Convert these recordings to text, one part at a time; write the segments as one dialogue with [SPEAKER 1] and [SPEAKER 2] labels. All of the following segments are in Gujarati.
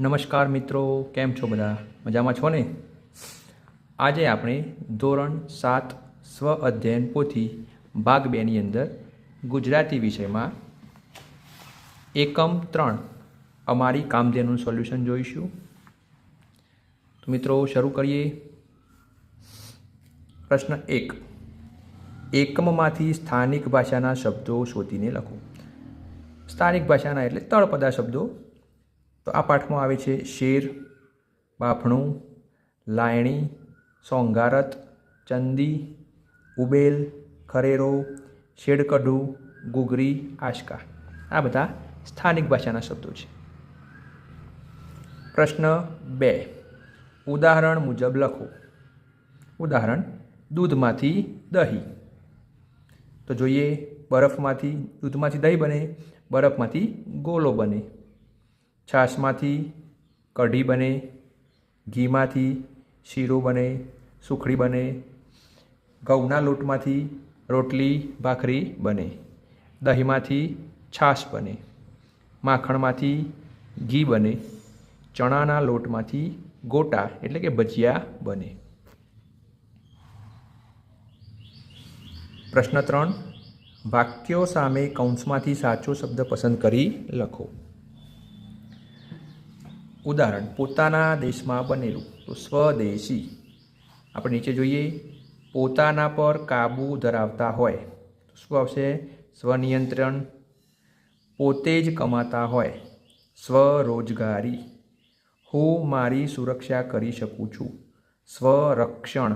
[SPEAKER 1] નમસ્કાર મિત્રો, કેમ છો બધા? મજામાં છો ને? આજે આપણે ધોરણ 7 સ્વ અધ્યયન પોથી ભાગ 2ની અંદર ગુજરાતી વિષયમાં એકમ 3 અમારી કામધેનુનું સોલ્યુશન જોઈશું. તો મિત્રો શરૂ કરીએ. પ્રશ્ન 1. એકમમાંથી સ્થાનિક ભાષાના શબ્દો શોધીને લખો. સ્થાનિક ભાષાના એટલે તળપદા શબ્દો. તો આ પાઠમાં આવે છે શેર, બાફણું, લાયણી, સોંગારત, ચંદી, ઉબેલ, ખરેરો, શેડકઢું, ગુગરી, આશકા. આ બધા સ્થાનિક ભાષાના શબ્દો છે. પ્રશ્ન 2. ઉદાહરણ મુજબ લખો. ઉદાહરણ: દૂધમાંથી દહીં. તો જોઈએ, દૂધમાંથી દહીં બને, બરફમાંથી ગોલો બને. છાશમાંથી કઢી બને, ઘીમાંથી શીરો બને, સુખડી બને. ઘઉંના લોટમાંથી રોટલી ભાખરી બને. દહીંમાંથી છાશ બને. માખણમાંથી ઘી બને. ચણાના લોટમાંથી ગોટા એટલે કે ભજીયા બને. પ્રશ્ન 3. વાક્યો સામે કૌંસમાંથી સાચો શબ્દ પસંદ કરી લખો. ઉદાહરણ: પોતાના દેશમાં બનેલું. તો સ્વદેશી. આપણે નીચે જોઈએ, પોતાના પર કાબૂ ધરાવતા હોય તો શું આવશે? સ્વનિયંત્રણ. પોતે જ કમાતા હોય, સ્વરોજગારી. હું મારી સુરક્ષા કરી શકું છું, સ્વરક્ષણ.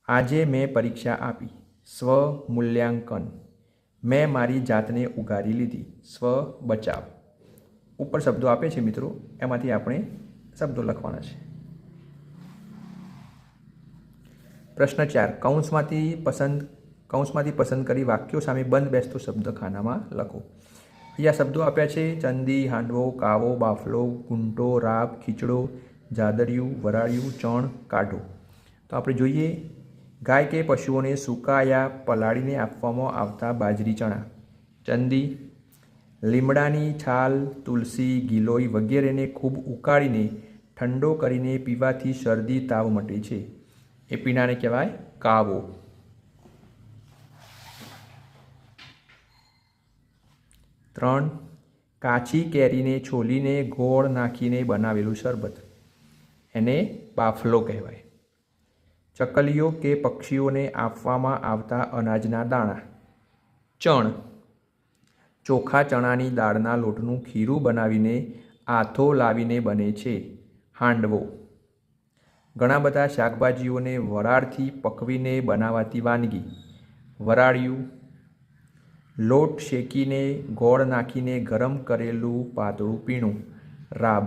[SPEAKER 1] આજે મેં પરીક્ષા આપી, સ્વમૂલ્યાંકન. મેં મારી જાતને ઉગારી લીધી, સ્વ બચાવ. ઉપર શબ્દો આપે છે મિત્રો, એમાંથી આપણે શબ્દો લખવાના છે. પ્રશ્ન 4. કૌંસમાંથી પસંદ કરી વાક્યો સામે બંધ બેસતો શબ્દ ખાનામાં લખો. અહીંયા શબ્દો આપ્યા છે: ચંદી, હાંડવો, કાવો, બાફલો, ગુંટો, રાબ, ખીચડો, જાદરિયું, વરાળિયું, ચણ, કાઢો. તો આપણે જોઈએ, ગાય કે પશુઓને સૂકાયા પલાળીને આપવામાં આવતા બાજરી ચણા, ચંદી. લીમડાની છાલ, તુલસી, ગિલોય વગેરેને ખૂબ ઉકાળીને ઠંડો કરીને પીવાથી શરદી તાવ મટે છે. એ પીણાને કહેવાય કાવો. ત્રણ. કાચી કેરીને છોલીને ગોળ નાખીને બનાવેલું શરબત, એને બાફલો કહેવાય. ચકલીઓ કે પક્ષીઓને આપવામાં આવતા અનાજના દાણા, ચણ. ચોખા ચણાની દાળના લોટનું ખીરું બનાવીને આથો લાવીને બને છે, હાંડવો. ઘણા બધા શાકભાજીઓને વરાળથી પકવીને બનાવાતી વાનગી, વરાળિયું. લોટ શેકીને ગોળ નાખીને ગરમ કરેલું પાતળું પીણું, રાબ.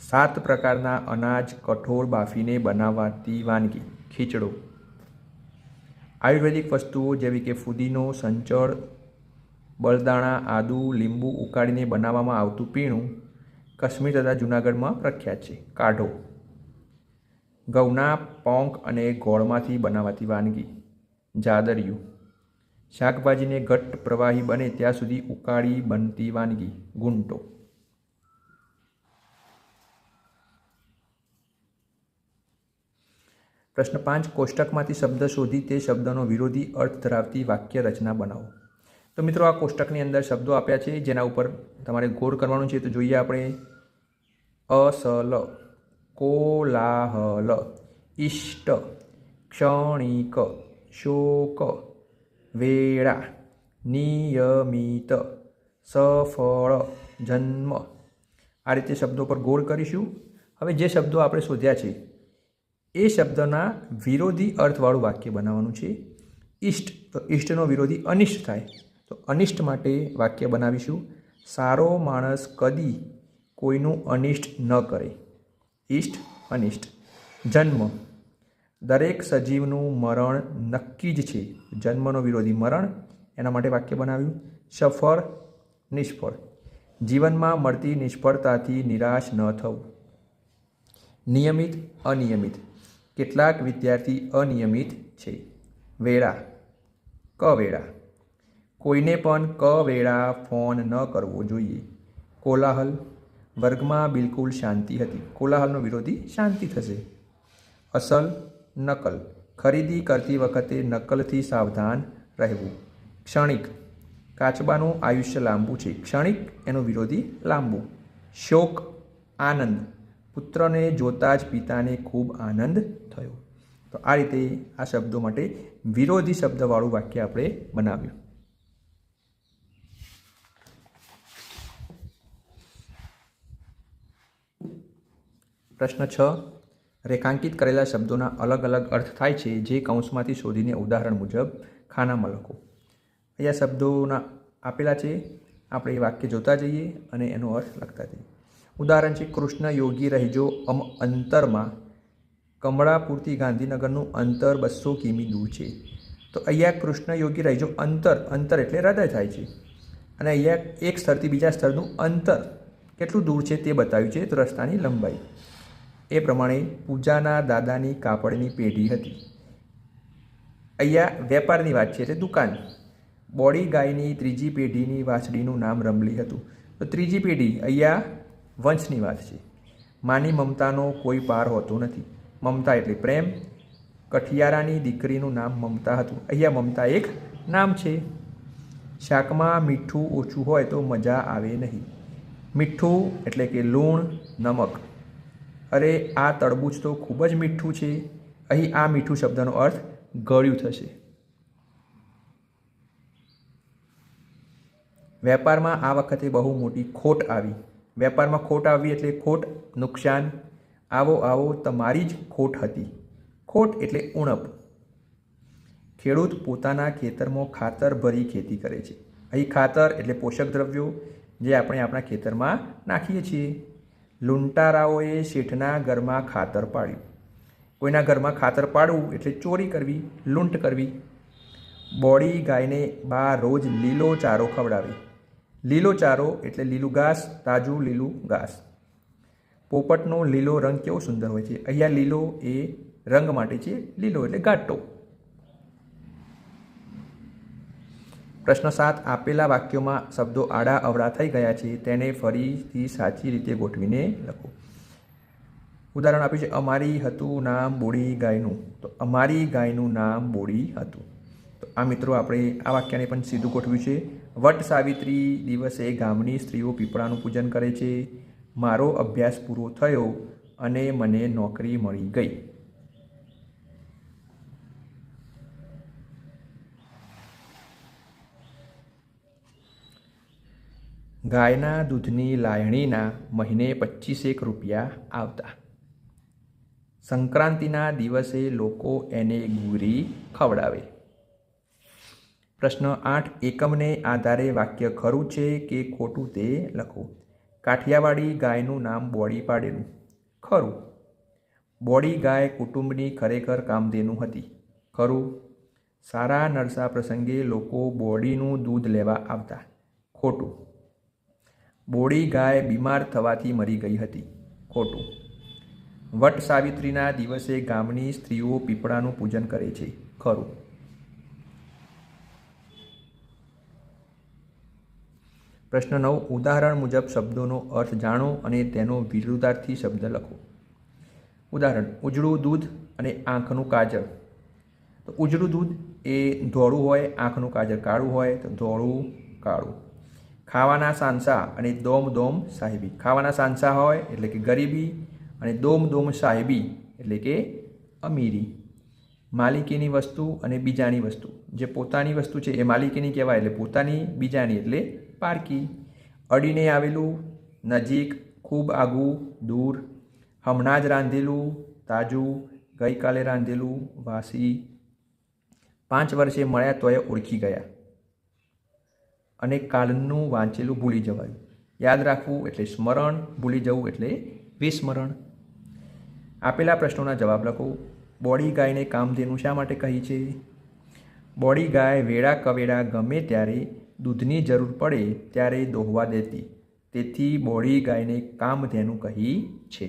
[SPEAKER 1] 7 પ્રકારના અનાજ કઠોળ બાફીને બનાવાતી વાનગી, ખીચડો. આયુર્વેદિક વસ્તુઓ જેવી કે ફુદીનો, સંચળ, બળદાણા, આદુ, લીંબુ ઉકાળીને બનાવવામાં આવતું પીણું કાશ્મીર તથા જૂનાગઢમાં પ્રખ્યાત છે, કાઢો. ઘઉંના પોંક અને ગોળમાંથી બનાવાતી વાનગી, જાદરિયું. શાકભાજીને ઘટ્ટ પ્રવાહી બને ત્યાં સુધી ઉકાળી બનતી વાનગી, ગુંટો. પ્રશ્ન 5. કોષ્ટકમાંથી શબ્દ શોધી તે શબ્દનો વિરોધી અર્થ ધરાવતી વાક્ય રચના બનાવો. તો મિત્રો, આ કોષ્ટકની અંદર શબ્દો આપ્યા છે, જેના ઉપર તમારે ગોળ કરવાનું છે. તો જોઈએ આપણે: અસલ, કોલાહલ, ઇષ્ટ, ક્ષણિક, શોક, વેળા, નિયમિત, સફળ, જન્મ. આ રીતે શબ્દો પર ગોળ કરીશું. હવે જે શબ્દો આપણે શોધ્યા છે એ શબ્દના વિરોધી અર્થવાળું વાક્ય બનાવવાનું છે. ઇષ્ટ, તો ઇષ્ટનો વિરોધી અનિષ્ટ થાય. તો અનિષ્ટ માટે વાક્ય બનાવીશું: સારો માણસ કદી કોઈનું અનિષ્ટ ન કરે, ઇષ્ટ, અનિષ્ટ. જન્મ, દરેક સજીવનું મરણ નક્કી જ છે. જન્મનો વિરોધી મરણ, એના માટે વાક્ય બનાવ્યું. સફળ, નિષ્ફળ. જીવનમાં મળતી નિષ્ફળતાથી નિરાશ ન થવું. નિયમિત, અનિયમિત. કેટલાક વિદ્યાર્થી અનિયમિત છે. વેળા, કવેળા. કોઈને પણ કવેળા ફોન ન કરવો જોઈએ. કોલાહલ, વર્ગમાં બિલકુલ શાંતિ હતી. કોલાહલનો વિરોધી શાંતિ થશે. અસલ, નકલ, ખરીદી કરતી વખતે નકલથી સાવધાન રહેવું. ક્ષણિક, કાચબાનું આયુષ્ય લાંબુ છે. ક્ષણિક એનો વિરોધી લાંબુ. શોક, આનંદ, પુત્રને જોતા જ પિતાને ખૂબ આનંદ થયો. તો આ રીતે આ શબ્દો માટે વિરોધી શબ્દવાળું વાક્ય આપણે બનાવ્યું. પ્રશ્ન 6. રેખાંકિત કરેલા શબ્દોના અલગ અલગ અર્થ થાય છે જે કૌંસમાંથી શોધીને ઉદાહરણ મુજબ ખાનામાં લખો. અહીંયા શબ્દોના આપેલા છે, આપણે એ વાક્ય જોતા જઈએ અને એનો અર્થ લખતા જઈએ. ઉદાહરણ છે, કૃષ્ણ યોગી રહેજો અંતરમાં. કમળાપુરથી ગાંધીનગરનું અંતર 200 કિમી દૂર છે. તો અહીંયા કૃષ્ણ યોગી રહેજો અંતર એટલે હૃદય થાય છે, અને અહીંયા એક સ્થળથી બીજા સ્થળનું અંતર કેટલું દૂર છે તે બતાવ્યું છે, તો રસ્તાની લંબાઈ. એ પ્રમાણે પૂજાના દાદાની કાપડની પેઢી હતી. અહીંયા વેપારની વાત છે એટલે દુકાન. બોડી ગાયની ત્રીજી પેઢીની વાછડીનું નામ રમલી હતું. તો ત્રીજી પેઢી અહીંયા વંશની વાત છે. માની મમતાનો કોઈ પાર હોતો નથી. મમતા એટલે પ્રેમ. કઠિયારાની દીકરીનું નામ મમતા હતું. અહીંયા મમતા એક નામ છે. શાકમાં મીઠું ઓછું હોય તો મજા આવે નહીં. મીઠું એટલે કે લૂણ, નમક. અરે આ તરબૂચ તો ખૂબ જ મીઠું છે. અહીં આ મીઠું શબ્દનો અર્થ ગળ્યું થશે. વેપારમાં આ વખતે બહુ મોટી ખોટ આવી. વેપારમાં ખોટ આવી એટલે ખોટ, નુકસાન. આવો તમારી જ ખોટ હતી. ખોટ એટલે ઉણપ. ખેડૂત પોતાના ખેતરમાં ખાતર ભરી ખેતી કરે છે. અહીં ખાતર એટલે પોષક દ્રવ્યો જે આપણે આપણા ખેતરમાં નાખીએ છીએ. લૂંટારાઓએ શેઠના ઘરમાં ખાતર પાડ્યું. કોઈના ઘરમાં ખાતર પાડવું એટલે ચોરી કરવી, લૂંટ કરવી. બોડી ગાયને બા રોજ લીલો ચારો ખવડાવે. લીલો ચારો એટલે લીલું ઘાસ, તાજું લીલું ઘાસ. પોપટનો લીલો રંગ કેવો સુંદર હોય છે. અહીંયા લીલો એ રંગ માટે છે, લીલો એટલે ઘાટો. પ્રશ્ન 7. આપેલા વાક્યોમાં શબ્દો આડા અવળા થઈ ગયા છે, તેને ફરીથી સાચી રીતે ગોઠવીને લખો. ઉદાહરણ આપ્યું છે, અમારી હતું નામ બોડી ગાયનું. તો અમારી ગાયનું નામ બોડી હતું. તો આ મિત્રો આપણે આ વાક્યને પણ સીધું ગોઠવ્યું છે. વટ સાવિત્રી દિવસે ગામની સ્ત્રીઓ પીપળાનું પૂજન કરે છે. મારો અભ્યાસ પૂરો થયો અને મને નોકરી મળી ગઈ. ગાયના દૂધની લાયણીના મહિને 25 રૂપિયા આવતા. સંક્રાંતિના દિવસે લોકો એને ગુરી ખવડાવે. પ્રશ્ન 8. એકમને આધારે વાક્ય ખરું છે કે ખોટું તે લખો. કાઠિયાવાડી ગાયનું નામ બોડી પાડેલું. ખરું. બોડી ગાય કુટુંબની ખરેખર કામધેનુ હતી. ખરું. સારા નરસા પ્રસંગે લોકો બોડીનું દૂધ લેવા આવતા. ખોટું. બોડી ગાય બીમાર થવાથી મરી ગઈ હતી. ખોટું. વટ સાવિત્રીના દિવસે ગામની સ્ત્રીઓ પીપળાનું પૂજન કરે છે. ખરું. પ્રશ્ન 9. ઉદાહરણ મુજબ શબ્દોનો અર્થ જાણો અને તેનો વિરુદ્ધાર્થી શબ્દ લખો. ઉદાહરણ, ઉજળું દૂધ અને આંખનું કાજળ. તો ઉજળું દૂધ એ ધોળું હોય, આંખનું કાજળ કાળું હોય, તો ધોળું કાળું. ખાવાના સાંસા અને દોમ દોમ સાહેબી. ખાવાના સાંસા હોય એટલે કે ગરીબી, અને દોમ દોમ સાહેબી એટલે કે અમીરી. માલિકીની વસ્તુ અને બીજાની વસ્તુ. જે પોતાની વસ્તુ છે એ માલિકીની કહેવાય એટલે પોતાની, બીજાની એટલે પારકી. અડીને આવેલું, નજીક, ખૂબ આગું, દૂર. હમણાં જ રાંધેલું, તાજું, ગઈકાલે રાંધેલું, વાસી. 5 વર્ષે મળ્યા તોય ઓળખી ગયા. અને કાલનું વાંચેલું ભૂલી જવાયું. યાદ રાખવું એટલે સ્મરણ, ભૂલી જવું એટલે વિસ્મરણ. આપેલા પ્રશ્નોના જવાબ લખો. બોડી ગાયને કામધેનુ શા માટે કહી છે? બોડી ગાય વેળા કવેળા ગમે ત્યારે દૂધની જરૂર પડે ત્યારે દોહવા દેતી, તેથી બોડી ગાયને કામધેનુ કહી છે.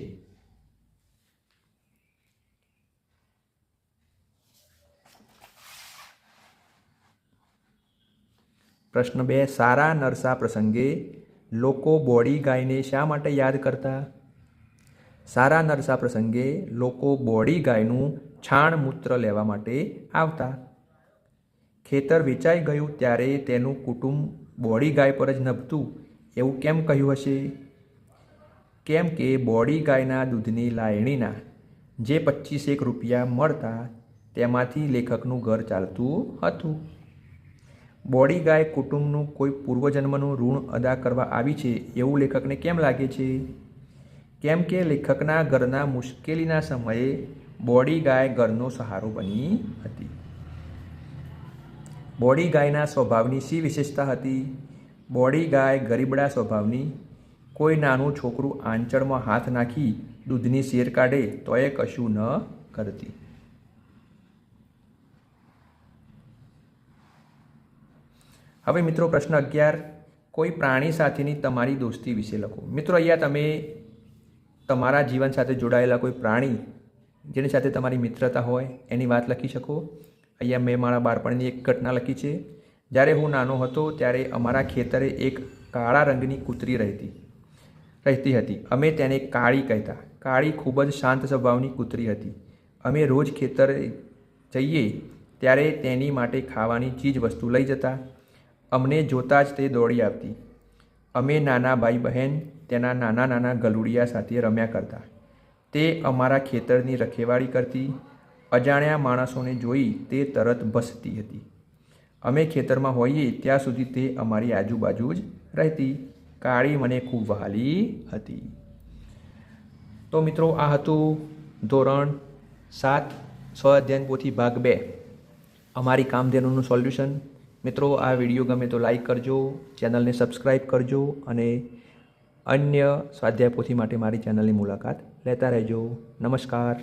[SPEAKER 1] પ્રશ્ન 2, સારા નરસા પ્રસંગે લોકો બોડી ગાયને શા માટે યાદ કરતા? સારા નરસા પ્રસંગે લોકો બોડી ગાયનું છાણ મૂત્ર લેવા માટે આવતા. ખેતર વેચાઈ ગયું ત્યારે તેનું કુટુંબ બોડી ગાય પર જ નભતું એવું કેમ કહ્યું હશે? કેમ કે બોડી ગાયના દૂધની લાયણીના જે 25 રૂપિયા મળતા તેમાંથી લેખકનું ઘર ચાલતું હતું. બોડી ગાય કુટુંબનું કોઈ પૂર્વજન્મનું ઋણ અદા કરવા આવી છે એવું લેખકને કેમ લાગે છે? કેમ કે લેખકના ઘરના મુશ્કેલીના સમયે બોડી ગાય ઘરનો સહારો બની હતી. બોડી ગાયના સ્વભાવની શી વિશેષતા હતી? બોડી ગાય ગરીબડા સ્વભાવની. કોઈ નાનું છોકરું આંચળમાં હાથ નાખી દૂધની શેર કાઢે તો એ કશું ન કરતી. હવે મિત્રો પ્રશ્ન 11, કોઈ પ્રાણી સાથેની તમારી દોસ્તી વિશે લખો. મિત્રો અહીંયા તમે તમારા જીવન સાથે જોડાયેલા કોઈ પ્રાણી જેની સાથે તમારી મિત્રતા હોય એની વાત લખી શકો. અહીંયા મેં મારા બાળપણની એક ઘટના લખી છે. જ્યારે હું નાનો હતો ત્યારે અમારા ખેતરે એક કાળા રંગની કૂતરી રહેતી હતી. અમે તેને કાળી કહેતા. કાળી ખૂબ જ શાંત સ્વભાવની કૂતરી હતી. અમે રોજ ખેતરે જઈએ ત્યારે તેની માટે ખાવાની ચીજ વસ્તુ લઈ જતા. અમને જોતાં જ તે દોડી આવતી. અમે નાના ભાઈ બહેન તેના નાના નાના ગલુડિયા સાથે રમ્યા કરતા. તે અમારા ખેતરની રખેવાળી કરતી. અજાણ્યા માણસોને જોઈ તે તરત ભસતી હતી. અમે ખેતરમાં હોઈએ ત્યાં સુધી તે અમારી આજુબાજુ જ રહેતી. કાળી મને ખૂબ વહાલી હતી. તો મિત્રો આ હતું ધોરણ 7 સ્વઅધ્યયન પોથી ભાગ 2 અમારી કામધેનુનું સોલ્યુશન. મિત્રો આ વિડીયો ગમે તો લાઈક કરજો, ચેનલને સબસ્ક્રાઈબ કરજો અને અન્ય સ્વાધ્યાય પોથી માટે મારી ચેનલની મુલાકાત લેતા રહેજો. નમસ્કાર.